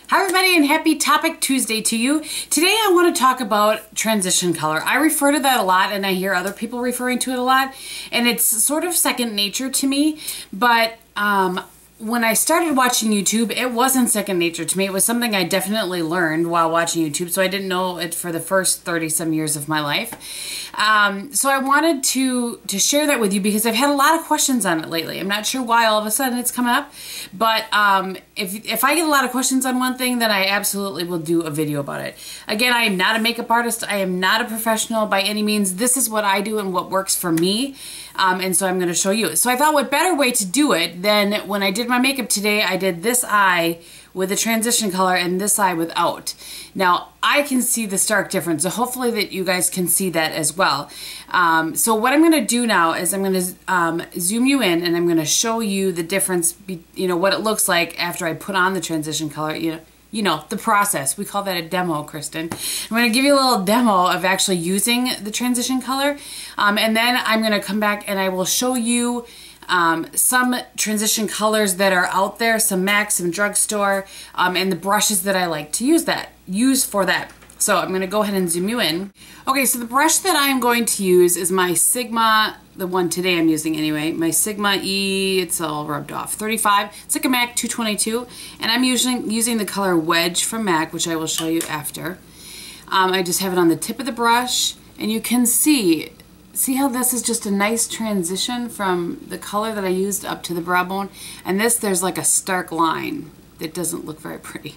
Hi everybody and happy Topic Tuesday to you. Today I want to talk about transition color. I refer to that a lot and I hear other people referring to it a lot, and it's sort of second nature to me, but when I started watching YouTube, it wasn't second nature to me. It was something I definitely learned while watching YouTube, so I didn't know it for the first 30-some years of my life. So I wanted to share that with you because I've had a lot of questions on it lately. I'm not sure why all of a sudden it's coming up, but if I get a lot of questions on one thing, then I absolutely will do a video about it. Again, I am not a makeup artist. I am not a professional by any means. This is what I do and what works for me, and so I'm going to show you. So I thought what better way to do it than when I did my makeup today. I did this eye with a transition color and this eye without. Now I can see the stark difference, so hopefully that you guys can see that as well. So what I'm going to do now is I'm going to zoom you in and I'm going to show you the difference, what it looks like after I put on the transition color, you know, the process. We call that a demo, Kristin. I'm going to give you a little demo of actually using the transition color, and then I'm going to come back and I will show you some transition colors that are out there, some MAC, some drugstore, and the brushes that I like to use for that. So I'm going to go ahead and zoom you in. Okay, so the brush that I'm going to use is my Sigma, the one today I'm using anyway, my Sigma E, it's all rubbed off, 35. It's like a MAC 222, and I'm using the color Wedge from MAC, which I will show you after. I just have it on the tip of the brush, and you can see how this is just a nice transition from the color that I used up to the brow bone, and there's like a stark line that doesn't look very pretty.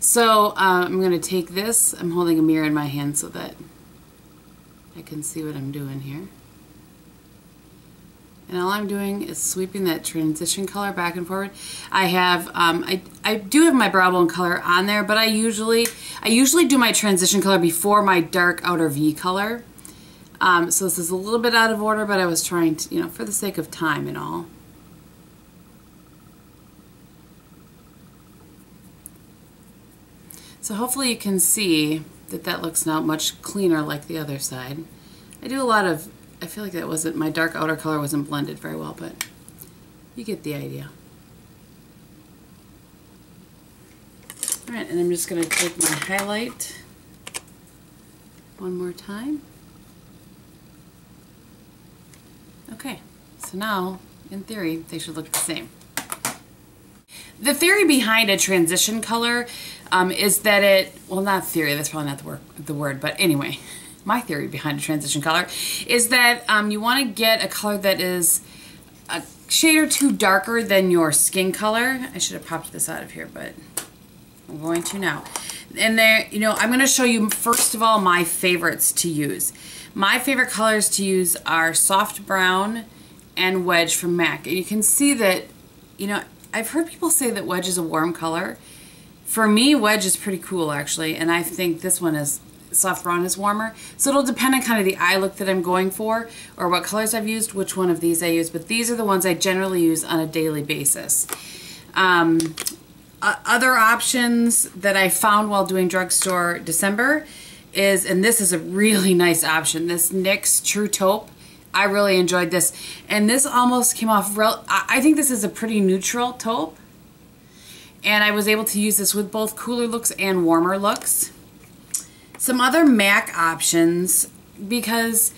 So I'm going to take this, I'm holding a mirror in my hand so that I can see what I'm doing here. And all I'm doing is sweeping that transition color back and forward. I have, I do have my brow bone color on there, but I usually do my transition color before my dark outer V color. So this is a little bit out of order, but I was trying to, for the sake of time and all. So hopefully you can see that looks now much cleaner like the other side. I do a lot of, I feel like my dark outer color wasn't blended very well, but you get the idea. Alright, and I'm just going to take my highlight one more time. Okay, so now, in theory, they should look the same. The theory behind a transition color is that well, not theory, that's probably not the word, but anyway, my theory behind a transition color is that you want to get a color that is a shade or two darker than your skin color. I should have popped this out of here, but I'm going to now. And there, I'm going to show you, first of all, my favorites to use. My favorite colors to use are Soft Brown and Wedge from MAC. And you can see that, I've heard people say that Wedge is a warm color. For me, Wedge is pretty cool, actually, and I think this one is, Soft Brown is warmer. So it'll depend on kind of the eye look that I'm going for, or what colors I've used, which one of these I use, but these are the ones I generally use on a daily basis. Other options that I found while doing drugstore December is, and this is a really nice option, this Nyx True Taupe. I really enjoyed this, and this almost came off I think this is a pretty neutral taupe, and I was able to use this with both cooler looks and warmer looks. Some other MAC options, because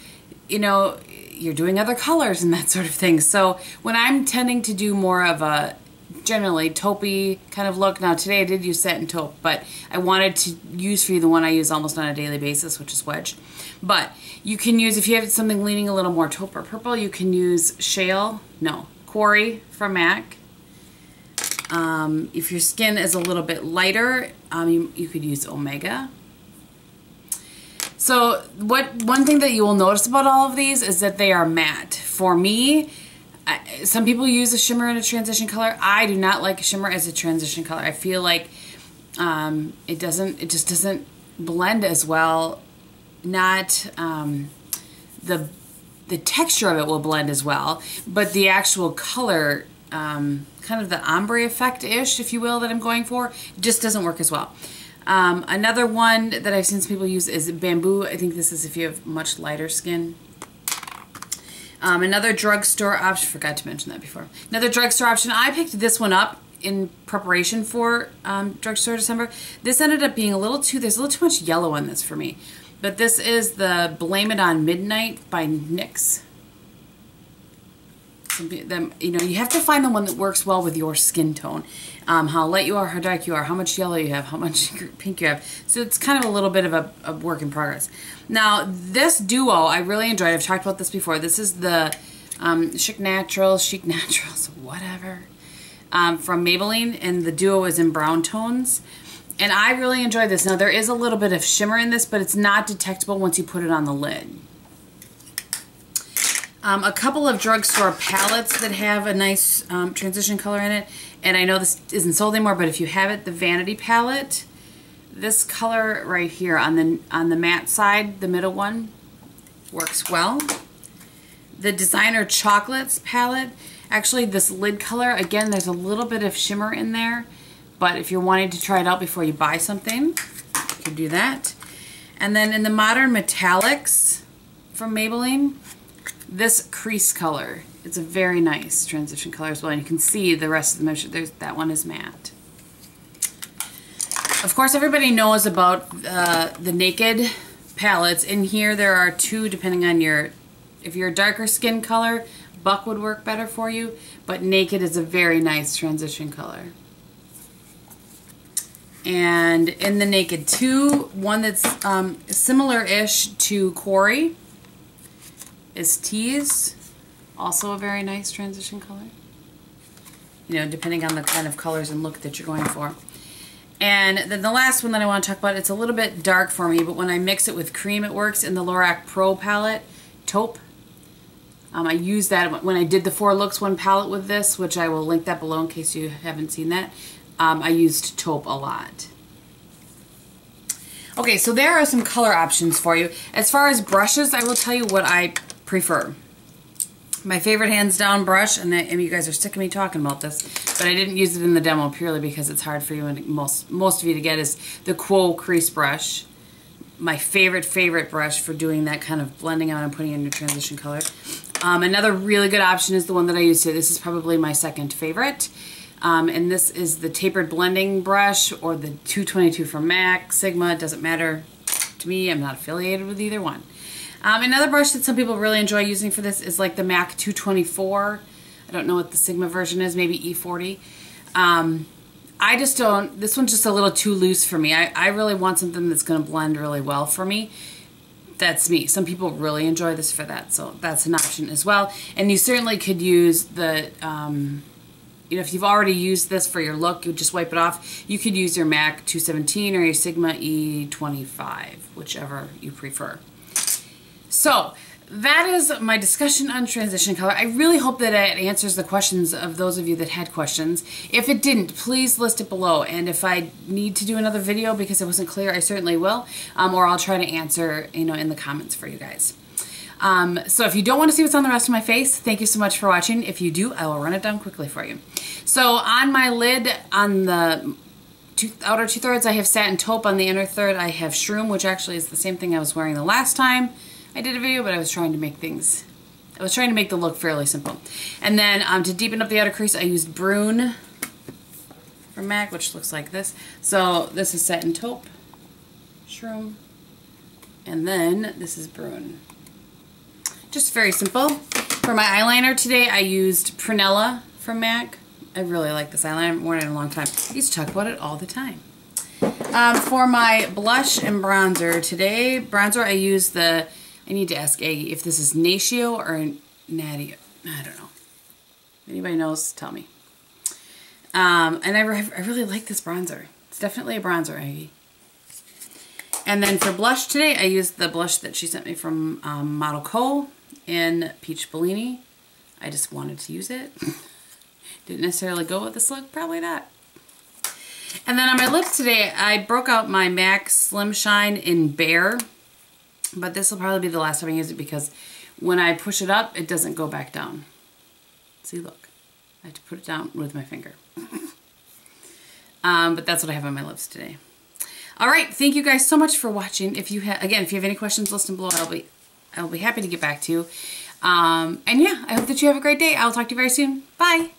you're doing other colors and that sort of thing, so when I'm tending to do more of a generally taupey kind of look. Now today I did use Satin taupe, but I wanted to use for you the one I use almost on a daily basis, which is Wedge. But you can use, if you have something leaning a little more taupe or purple, you can use Quarry from MAC. If your skin is a little bit lighter, you could use Omega. So one thing that you will notice about all of these is that they are matte. For me, some people use a shimmer in a transition color. I do not like a shimmer as a transition color. I feel like it just doesn't blend as well. Not the texture of it will blend as well, but the actual color, kind of the ombre effect-ish, if you will, that I'm going for, just doesn't work as well. Another one that I've seen some people use is Bamboo. I think this is if you have much lighter skin. Another drugstore option, forgot to mention that before. Another drugstore option, I picked this one up in preparation for Drugstore December. This ended up being there's a little too much yellow on this for me. But this is the Blame It On Midnight by NYX. You know, you have to find the one that works well with your skin tone. How light you are, how dark you are, how much yellow you have, how much pink you have. So it's kind of a little bit of a work in progress. Now, this duo I really enjoyed. I've talked about this before. This is the Chic Naturals, whatever, from Maybelline, and the duo is in brown tones. And I really enjoy this. Now, there is a little bit of shimmer in this, but it's not detectable once you put it on the lid. A couple of drugstore palettes that have a nice transition color in it. And I know this isn't sold anymore, but if you have it, the Vanity Palette, this color right here on the matte side, the middle one, works well. The Designer Chocolates palette, actually this lid color, again, there's a little bit of shimmer in there. But if you're wanting to try it out before you buy something, you can do that. And then in the Modern Metallics from Maybelline, this crease color. It's a very nice transition color as well. And you can see the rest of the measure. That one is matte. Of course, everybody knows about the Naked palettes. In here, there are two, depending on if you're a darker skin color, Buck would work better for you. But Naked is a very nice transition color. And in the Naked 2, one that's similar-ish to Quarry is Tease. Also a very nice transition color. You know, depending on the kind of colors and look that you're going for. And then the last one that I want to talk about, it's a little bit dark for me, but when I mix it with cream, it works in the Lorac Pro palette, Taupe. I used that when I did the 4 Looks 1 palette with this, which I will link that below in case you haven't seen that. I used Taupe a lot. Okay, so there are some color options for you. As far as brushes, I will tell you what I prefer. My favorite hands down brush, and you guys are sick of me talking about this, but I didn't use it in the demo purely because it's hard for you and most of you to get, is the Quo Crease brush. My favorite brush for doing that kind of blending out and putting in your transition color. Another really good option is the one that I use today. This is probably my second favorite. And this is the Tapered blending brush, or the 222 from MAC, Sigma, it doesn't matter to me. I'm not affiliated with either one. Another brush that some people really enjoy using for this is like the MAC 224. I don't know what the Sigma version is, maybe E40. I just don't, this one's just a little too loose for me. I really want something that's going to blend really well for me. That's me. Some people really enjoy this for that, so that's an option as well. And you certainly could use the, you know, if you've already used this for your look, you just wipe it off. You could use your MAC 217 or your Sigma E25, whichever you prefer. So that is my discussion on transition color. I really hope that it answers the questions of those of you that had questions. If it didn't, please list it below. And if I need to do another video because it wasn't clear, I certainly will. Or I'll try to answer, you know, in the comments for you guys. So if you don't want to see what's on the rest of my face, thank you so much for watching. If you do, I will run it down quickly for you. So on my lid, on the outer 2/3, I have Satin Taupe. On the inner third, I have Shroom, which actually is the same thing I was wearing the last time I did a video, but I was trying to make the look fairly simple. And then to deepen up the outer crease, I used Brule from MAC, which looks like this. So this is Satin Taupe, Shroom, and then this is Brule. Just very simple. For my eyeliner today, I used Prunella from MAC. I really like this eyeliner. I haven't worn it in a long time. I used to talk about it all the time. For my blush and bronzer today, I used the, I need to ask Aggie if this is Natio or Natty. I don't know. If anybody knows, tell me. And I really like this bronzer. It's definitely a bronzer, Aggie. And then for blush today, I used the blush that she sent me from Model Co. in Peach Bellini. I just wanted to use it. Didn't necessarily go with this look, probably not. And then on my lips today, I broke out my MAC Slimshine in Bare. But this will probably be the last time I use it because when I push it up, it doesn't go back down. See, look. I have to put it down with my finger. But that's what I have on my lips today. All right, thank you guys so much for watching. If you have any questions, list them below. I'll be happy to get back to you. And yeah, I hope that you have a great day. I'll talk to you very soon. Bye.